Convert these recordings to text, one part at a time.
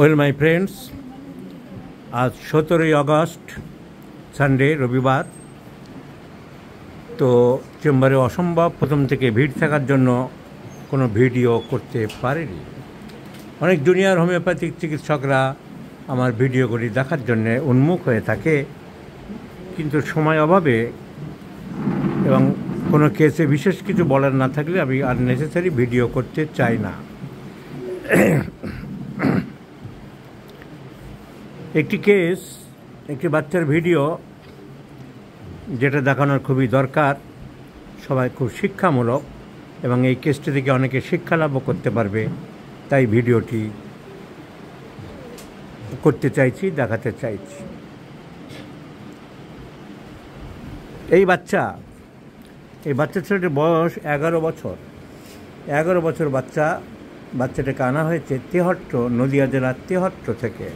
Well my friends, আজ 17ই August Sunday, রবিবার। তো চেম্বারে অসম্ভব প্রথম থেকে ভিড় থাকার জন্য কোনো ভিডিও করতে পারিনি। অনেক জুনিয়র হোমিওপ্যাথিক চিকিৎসকরা আমার ভিডিওগুলি দেখার জন্যে উন্মুখ হয়ে থাকে, কিন্তু সময় অভাবে এবং কোনো কেসে বিশেষ কিছু বলার না থাকলে আমি আননেসেসারি ভিডিও করতে চাই না। একটি কেস, একটি বাচ্চার ভিডিও, যেটা দেখানোর খুবই দরকার, সবাই খুব শিক্ষামূলক এবং এই কেসটি থেকে অনেকে শিক্ষা লাভও করতে পারবে, তাই ভিডিওটি করতে চাইছি, দেখাতে চাইছি। এই বাচ্চা ছেলেটির বয়স 11 বছর। 11 বছর বাচ্চাটাকে আনা হয়েছে তেহট্ট, নদিয়া জেলার তেহট্ট থেকে।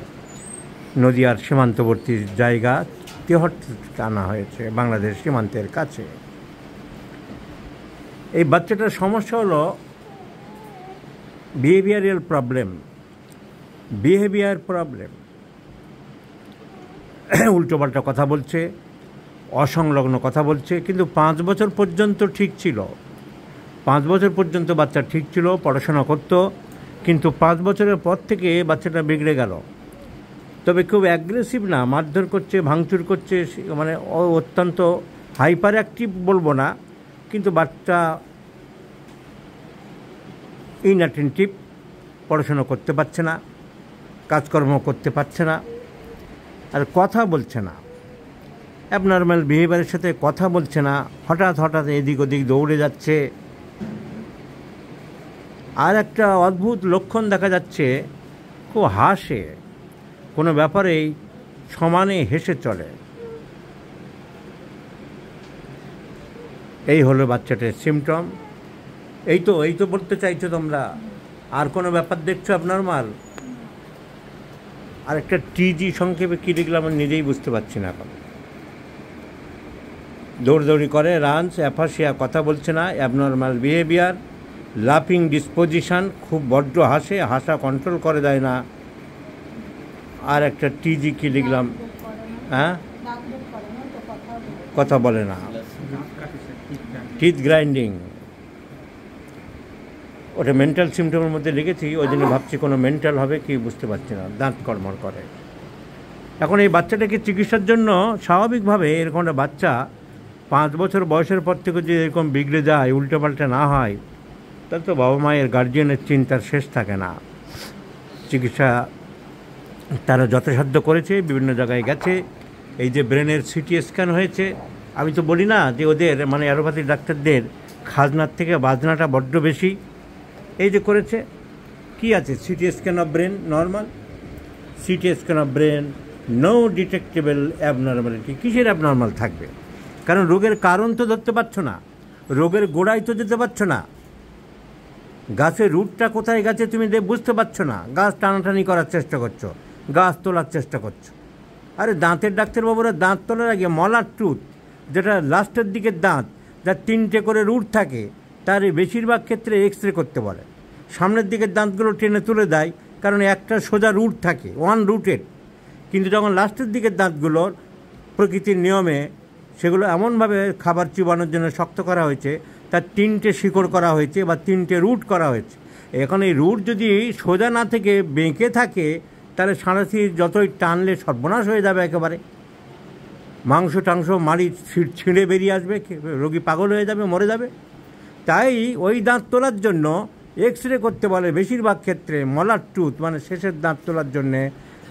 নদিয়ার সীমান্তবর্তী জায়গা তেহট্ট আনা হয়েছে, বাংলাদেশ সীমান্তের কাছে। এই বাচ্চাটার সমস্যা হলো বিহেভিয়ার প্রবলেম। উল্টোপাল্টা কথা বলছে, অসংলগ্ন কথা বলছে, কিন্তু 5 বছর পর্যন্ত ঠিক ছিল। 5 বছর পর্যন্ত বাচ্চা ঠিক ছিল, পড়াশোনা করতো, কিন্তু 5 বছরের পর থেকে বাচ্চাটা বিগড়ে গেল। তবে খুব অ্যাগ্রেসিভ না, মারধর করছে, ভাঙচুর করছে, মানে অত্যন্ত হাইপার অ্যাক্টিভ বলবো না, কিন্তু বাচ্চা ইনঅ্যাটেন্টিভ, পড়াশোনা করতে পারছে না, কাজকর্ম করতে পারছে না, আর কথা বলছে না। অ্যাবনর্মাল বিহেভিয়ারের সাথে কথা বলছে না, হঠাৎ এদিক ওদিক দৌড়ে যাচ্ছে। আর একটা অদ্ভুত লক্ষণ দেখা যাচ্ছে, খুব হাসে, কোনো ব্যাপারেই সমানে হেসে চলে। এই হলো বাচ্চাটার সিমটম। এই তো বলতে চাইছো তোমরা? আর কোনো ব্যাপার দেখছো অ্যাবনর্মাল? আর একটা টিজি সংক্ষেপে কী লিখলাম আমি নিজেই বুঝতে পারছি না এখন। দৌড়দৌড়ি করে, রানস, অ্যাফাসিয়া, কথা বলছে না, অ্যাবনর্মাল বিহেভিয়ার, লাফিং ডিসপোজিশন, খুব বড্ড হাসে, হাসা কন্ট্রোল করে দেয় না। আর একটা টিজি কি লিখলাম, কথা বলে না, টিথ গ্রাইন্ডিং। ওটা মেন্টাল সিমটমের মধ্যে লিখেছি, ওই জন্য ভাবছি কোনো মেন্টাল হবে কি বুঝতে পারছি না, দাঁত কড়মড় করে। এখন এই বাচ্চাটাকে চিকিৎসার জন্য স্বাভাবিকভাবে এরকম একটা বাচ্চা 5 বছর বয়সের পর থেকে যদি এরকম বিগড়ে যায়, উল্টোপাল্টা না হয়, তাহলে তো বাবা মায়ের গার্জিয়ানের চিন্তার শেষ থাকে না। চিকিৎসা তারা যথাসাধ্য করেছে, বিভিন্ন জায়গায় গেছে। এই যে ব্রেনের সিটি স্ক্যান হয়েছে, আমি তো বলি না যে ওদের মানে অ্যালোপ্যাথি ডাক্তারদের খাজনার থেকে বাজনাটা বড্ড বেশি। এই যে করেছে, কি আছে, CT scan of brain normal, CT scan of brain, no detectable abnormality. কিসের অ্যাবনর্মাল থাকবে? কারণ রোগের কারণ তো ধরতে পারছো না, রোগের গোড়ায় তো যেতে পারছো না, গাছের রুটটা কোথায় গেছে তুমি বুঝতে পারছো না, গাছ টানাটানি করার চেষ্টা করছো, গাছ তোলার চেষ্টা করছো। আরে দাঁতের ডাক্তারবাবুরা দাঁত তোলার আগে মলার টুথ, যেটা লাস্টের দিকের দাঁত, যার 3টে করে রুট থাকে, তার বেশিরভাগ ক্ষেত্রে এক্স রে করতে বলে। সামনের দিকের দাঁতগুলো টেনে তুলে দেয়, কারণ একটা সোজা রুট থাকে, ওয়ান রুটেড। কিন্তু যখন লাস্টের দিকের দাঁতগুলোর প্রকৃতির নিয়মে সেগুলো এমনভাবে খাবার চিবানোর জন্য শক্ত করা হয়েছে, তার 3টে শিকড় করা হয়েছে বা 3টে রুট করা হয়েছে। এখন এই রুট যদি সোজা না থেকে বেঁকে থাকে, তাহলে সাঁড়াশি যতই টানলে সর্বনাশ হয়ে যাবে একেবারে, মাংস টাংস মাড়ি ছিঁড়ে বেরিয়ে আসবে, রোগী পাগল হয়ে যাবে, মরে যাবে। তাই ওই দাঁত তোলার জন্য এক্স রে করতে বলে বেশিরভাগ ক্ষেত্রে, মলার টুথ মানে শেষের দাঁত তোলার জন্যে।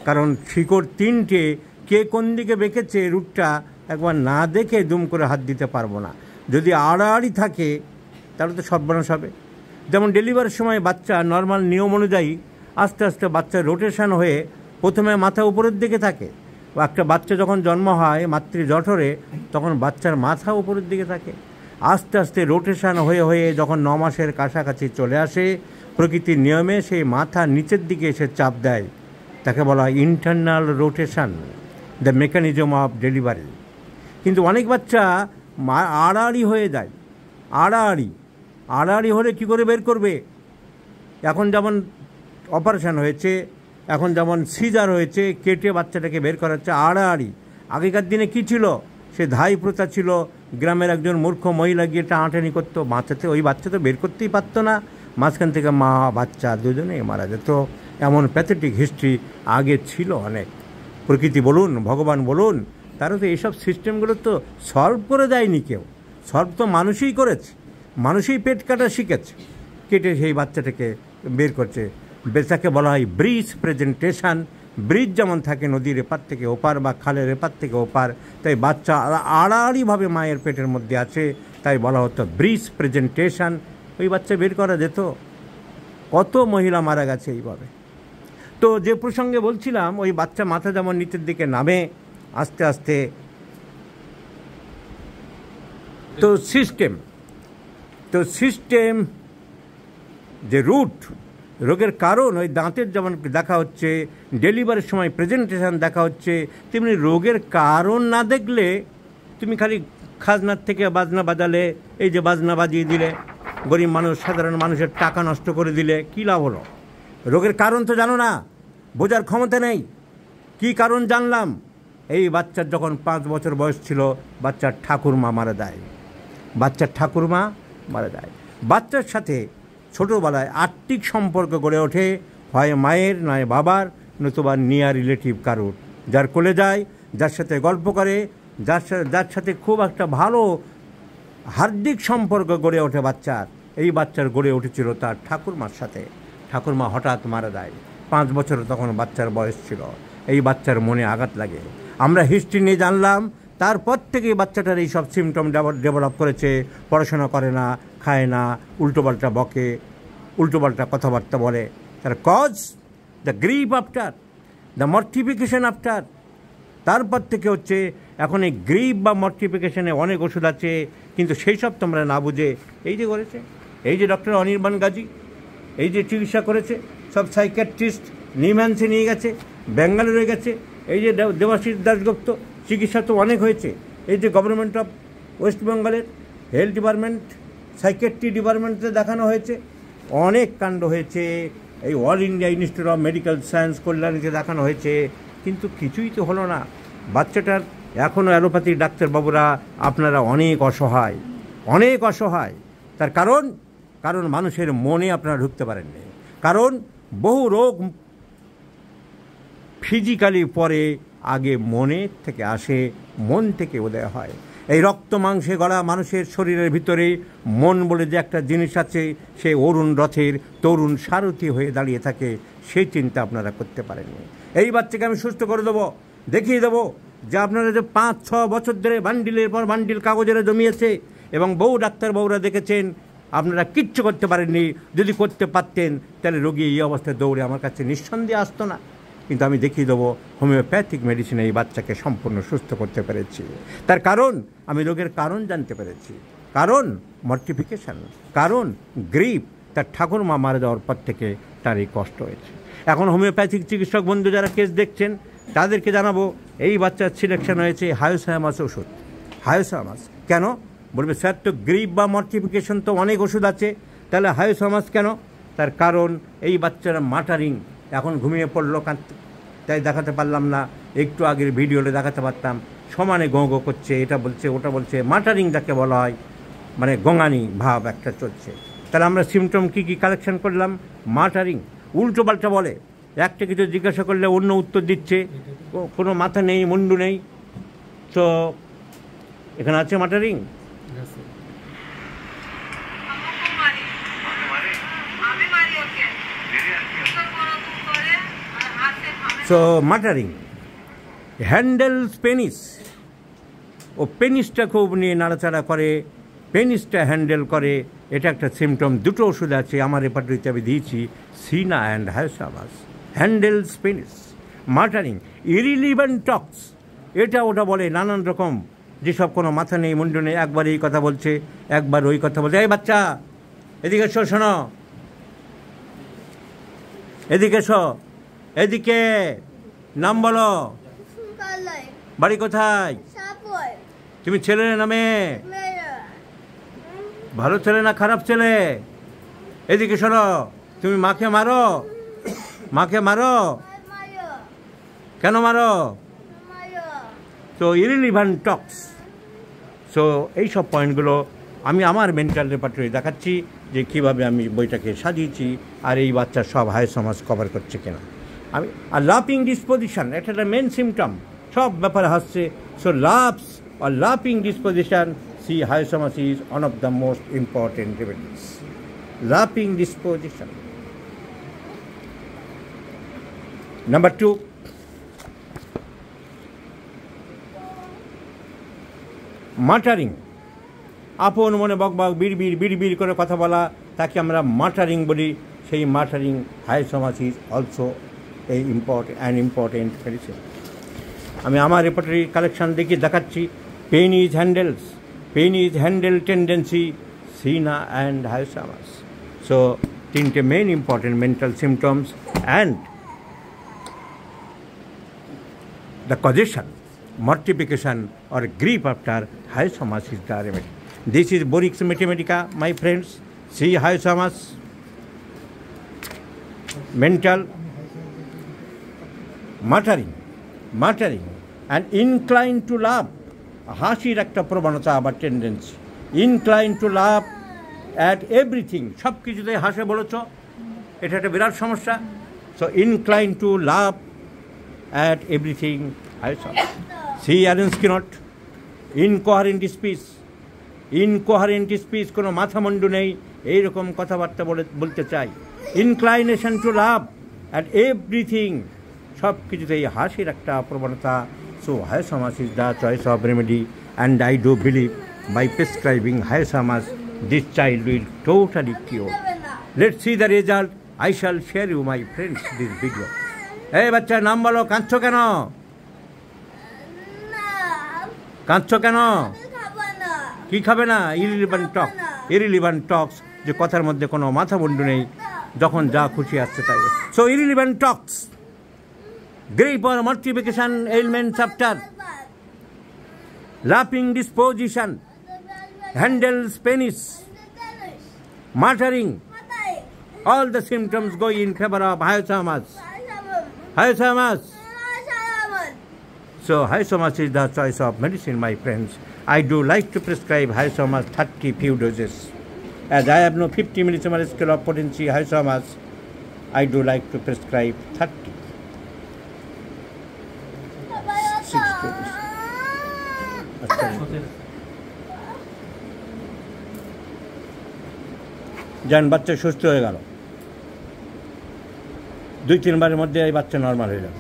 কারণ শিকড় 3টে, কে কোন দিকে বেঁকেছে রুটটা একবার না দেখে দুম করে হাত দিতে পারবো না। যদি আড়াআড়ি থাকে তাহলে তো সর্বনাশ হবে। যেমন ডেলিভারির সময় বাচ্চা নর্মাল নিয়ম অনুযায়ী আস্তে আস্তে বাচ্চার রোটেশন হয়ে প্রথমে মাথা উপরের দিকে থাকে। একটা বাচ্চা যখন জন্ম হয় মাতৃ জঠরে, তখন বাচ্চার মাথা উপরের দিকে থাকে। আস্তে আস্তে রোটেশন হয়ে হয়ে যখন 9 মাসের কাছাকাছি চলে আসে, প্রকৃতির নিয়মে সেই মাথা নিচের দিকে এসে চাপ দেয়, তাকে বলা হয় internal rotation, the mechanism of delivery. কিন্তু অনেক বাচ্চা আড়াআড়ি হয়ে যায়। আড়াআড়ি হলে কী করে বের করবে? এখন যেমন অপারেশান হয়েছে, এখন যেমন সিজার হয়েছে, কেটে বাচ্চাটাকে বের করা হচ্ছে আড়াআড়ি। আগেকার দিনে কি ছিল, সে ধাই প্রথা ছিল, গ্রামের একজন মূর্খ মহিলা গিয়ে টানাটানি করতো, বাচ্চাতে ওই বাচ্চা তো বের করতেই পারতো না, মাঝখান থেকে মা বাচ্চা দুজনেই মারা যেত। এমন প্যাথেটিক হিস্ট্রি আগে ছিল অনেক। প্রকৃতি বলুন, ভগবান বলুন, তারা তো এইসব সিস্টেমগুলো তো সলভ করে দেয়নি কেউ, সলভ তো মানুষই করেছে, মানুষই পেট কাটা শিখেছে, কেটে সেই বাচ্চাটাকে বের করছে। তাকে বলা হয় ব্রিজ প্রেজেন্টেশন। ব্রিজ যেমন থাকে নদীর এপার থেকে ওপার বা খালের এপার থেকে ওপার, তাই বাচ্চা আড়াআড়িভাবে মায়ের পেটের মধ্যে আছে, তাই বলা হতো ব্রিজ প্রেজেন্টেশন। ওই বাচ্চা বের করা যেত। কত মহিলা মারা গেছে এইভাবে। তো যে প্রসঙ্গে বলছিলাম, ওই বাচ্চা মাথা যেমন নিচের দিকে নামে আস্তে আস্তে, তো সিস্টেম যে রুট, রোগের কারণ ওই দাঁতের যেমন দেখা হচ্ছে, ডেলিভারির সময় প্রেজেন্টেশন দেখা হচ্ছে, তেমনি রোগের কারণ না দেখলে তুমি খালি খাজনার থেকে বাজনা বাজালে, এই যে বাজনা বাজিয়ে দিলে, গরিব মানুষ সাধারণ মানুষের টাকা নষ্ট করে দিলে কী লাভ হলো? রোগের কারণ তো জানো না, বোঝার ক্ষমতা নেই। কি কারণ জানলাম, এই বাচ্চার যখন 5 বছর বয়স ছিল, বাচ্চার ঠাকুরমা মারা যায়। বাচ্চার সাথে ছোটোবেলায় আত্মিক সম্পর্ক গড়ে ওঠে, হয় মায়ের নয় বাবার, নতুবা নিয়ার রিলেটিভ কারোর, যার কোলে যায়, যার সাথে গল্প করে, যার সাথে খুব একটা ভালো হার্দিক সম্পর্ক গড়ে ওঠে বাচ্চার। এই বাচ্চার গড়ে উঠেছিল তার ঠাকুরমার সাথে। ঠাকুরমা হঠাৎ মারা যায়, 5 বছর তখন বাচ্চার বয়স ছিল। এই বাচ্চার মনে আঘাত লাগে। আমরা হিস্ট্রি নিয়ে জানলাম, তারপর থেকেই বাচ্চাটার এই সব সিমটম ডেভেলপ করেছে। পড়াশোনা করে না, খায় না, উল্টোপাল্টা বকে, উল্টোপাল্টা কথাবার্তা বলে। তার cause the grief after, the mortification after. তারপর থেকে হচ্ছে এখন এই গ্রিফ বা মর্টিফিকেশনে অনেক ওষুধ আছে, কিন্তু সেই সব তোমরা না বুঝে এই যে করেছে, এই যে ডক্টর অনির্বাণ গাজী এই যে চিকিৎসা করেছে, সব সাইকিয়াট্রিস্ট নিমান্সে নিয়ে গেছে, ব্যাঙ্গালোরে গেছে। এই যে দেবাশিস দাশগুপ্ত, চিকিৎসা তো অনেক হয়েছে। এই যে গভর্নমেন্ট অফ ওয়েস্ট বেঙ্গলের হেলথ ডিপার্টমেন্ট, সাইকিয়াট্রি ডিপার্টমেন্টে দেখানো হয়েছে, অনেক কাণ্ড হয়েছে। এই all India institute of medical science কল্যাণীতে দেখানো হয়েছে, কিন্তু কিছুই তো হলো না। বাচ্চাটার এখনও অ্যালোপ্যাথিক ডাক্তারবাবুরা আপনারা অনেক অসহায়। তার কারণ মানুষের মনে আপনারা ঢুকতে পারেননি। কারণ বহু রোগ ফিজিক্যালি পরে, আগে মনের থেকে আসে, মন থেকে উদয় হয়। এই রক্ত মাংসে গড়া মানুষের শরীরের ভিতরে মন বলে যে একটা জিনিস আছে, সে অরুণ রথের তরুণ সারথি হয়ে দাঁড়িয়ে থাকে, সেই চিন্তা আপনারা করতে পারেননি। এই বাচ্চাকে আমি সুস্থ করে দেবো, দেখিয়ে দেবো যে আপনারা যে 5-6 বছর ধরে বান্ডিলের পর বান্ডিল কাগজেরা জমিয়েছে, এবং বহু ডাক্তারবাবুরা দেখেছেন, আপনারা কিচ্ছু করতে পারেননি। যদি করতে পারতেন তাহলে রোগী এই অবস্থায় দৌড়ে আমার কাছে নিঃসন্দেহে আসতো না। কিন্তু আমি দেখিয়ে দেবো হোমিওপ্যাথিক মেডিসিনে এই বাচ্চাকে সম্পূর্ণ সুস্থ করতে পেরেছি। তার কারণ আমি রোগের কারণ জানতে পেরেছি। কারণ মর্টিফিকেশান, কারণ গ্রিফ। তার ঠাকুরমা মারা যাওয়ার পর থেকে তার এই কষ্ট হয়েছে। এখন হোমিওপ্যাথিক চিকিৎসক বন্ধু যারা কেস দেখছেন, তাদেরকে জানাবো, এই বাচ্চার সিলেকশন হয়েছে হায়োসায়ামাস ওষুধ। হায়োসায়ামাস কেন বলবে, স্যার তো গ্রিফ বা মর্টিফিকেশন তো অনেক ওষুধ আছে, তাহলে হায়োসায়ামাস কেন? তার কারণ এই বাচ্চারা মাটারিং, এখন ঘুমিয়ে পড়লো, তাই দেখাতে পারলাম না। একটু আগের ভিডিওতে দেখাতে পারতাম, সমানে গো গো করছে, এটা বলছে ওটা বলছে। মাটারিং যাকে বলা হয়, মানে গঙানি ভাব একটা চলছে। তাহলে আমরা সিমটম কী কী কালেকশন করলাম? মাটারিং, উল্টো পাল্টা বলে, একটা কিছু জিজ্ঞাসা করলে অন্য উত্তর দিচ্ছে, কোনো মাথা নেই, মুন্ডু নেই। তো এখানে আছে মাটারিং। সো মাটারিং, হ্যান্ডেলস পেনিস, ও পেনিসটা খুব নিয়ে নাড়াচাড়া করে, পেনিসটা হ্যান্ডেল করে, এটা একটা সিমটম। দুটো ওষুধ আছে আমার রেপার্টরিতে, আমি দিয়েছি, cina and hyoscyamus. Handles penis, muttering. Irrelevant talks, এটা ওটা বলে নানান রকম, যেসব কোনো মাথা নেই মুন্ডু নেই, একবার এই কথা বলছে, একবার ওই কথা বলছে। এই বাচ্চা এদিকে এসো, শোনো, এদিকে এসো, এদিকে, নাম বলো, বাড়ি কোথায়, তুমি ছেলে না মেয়ে, ভালো ছেলে না খারাপ ছেলে? এদিকে শোনো, তুমি মাকে মারো, মাকে মারো, কেন মারো? তো ইরিলিভেন্ট টক্স। সো এইসব পয়েন্টগুলো আমি আমার মেন্টাল রেপার্টরি দেখাচ্ছি যে কীভাবে আমি বইটাকে সাজিয়েছি আর এই বাচ্চার সব হাই সমাজ কভার করছে কিনা। আমি আর লাফিং ডিসপোজিশন এটা একটা মেন সিমটম, সব ব্যাপারে হাসছে। সো লাভস আর লাফিং ডিসপোজিশন, সি হাই সমাজ is one of the most important remedies. লাফিং ডিসপোজিশন। Number 2, muttering. আপন মনে বকবক বিড়বিড় করে কথা বলা, তাকে আমরা মাটারিং বলি। সেই মাটারিং হাই সমাজ ইজ অলসো এই ইম্পর্টেন্ট মেডিসিন। আমি আমার রেপার্টরি কালেকশন দেখাচ্ছি। Pen is handle tendency, Cina and high সমাজ। সো 3টে main important mental symptoms and the causation, mortification or grief after high somas is the remedy. This is Borix Mathematica, my friends. See high somas, mental, muttering and inclined to laugh. হাসির একটা প্রবণতা বা tendency. inclined to laugh at everything, সব কিছুতে হাসে বলেছ, এটা একটা বিরাট সমস্যা। So inclined to laugh at everything. See Arensky not incoherent speech, কোনো মাথা মুন্ডু নেই, এইরকম কথাবার্তা বলতে চাই। Inclination to love at everything, সব কিছুতেই হাসির একটা প্রবণতা। সো হাই সমাজ is the choice of remedy and I do believe by prescribing hyoscyamus this child will totally cure. Let's see the result. I shall share you my friends this video. এই বাচ্চা নাম বলো, কাঁদছো কেন? কাঁদছো কেন? কি খাবে না? ইরিলিভেন্ট টক্স, যে কথার মধ্যে কোনো মাথা মুন্ডু নেই, যখন যা খুশি আসছে তাই। So irrelevant talks, grip or mortification elements after, লাফিং disposition, handles penis, muttering, all the symptoms go in favor of high somas. So high somas is the choice of medicine, my friends. I do like to prescribe high somas 30 few doses. As I have no 50 millisieverts scale of potency high somas, I do like to prescribe 30. 6 doses. যান, বাচ্চা সুস্থ হয়ে গেল। 2-3 বারের মধ্যে এই বাচ্চা normal হয়ে যাবে।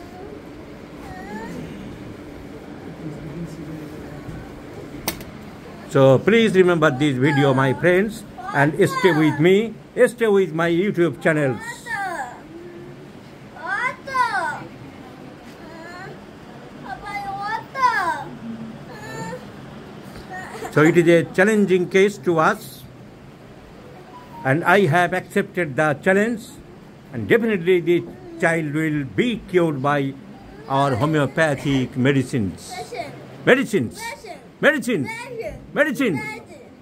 So please remember this video, my friends, and stay with me, stay with my YouTube channels. So it is a challenging case to us, and I have accepted the challenge, and definitely the child will be cured by our homeopathic medicines.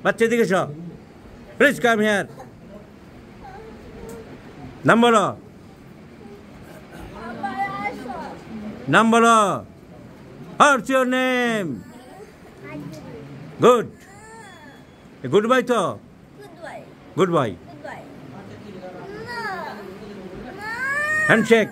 বাচ্চা দিকে সব, please come here. নাম বলো, what's your name? Goodbye তো, goodbye, handshake.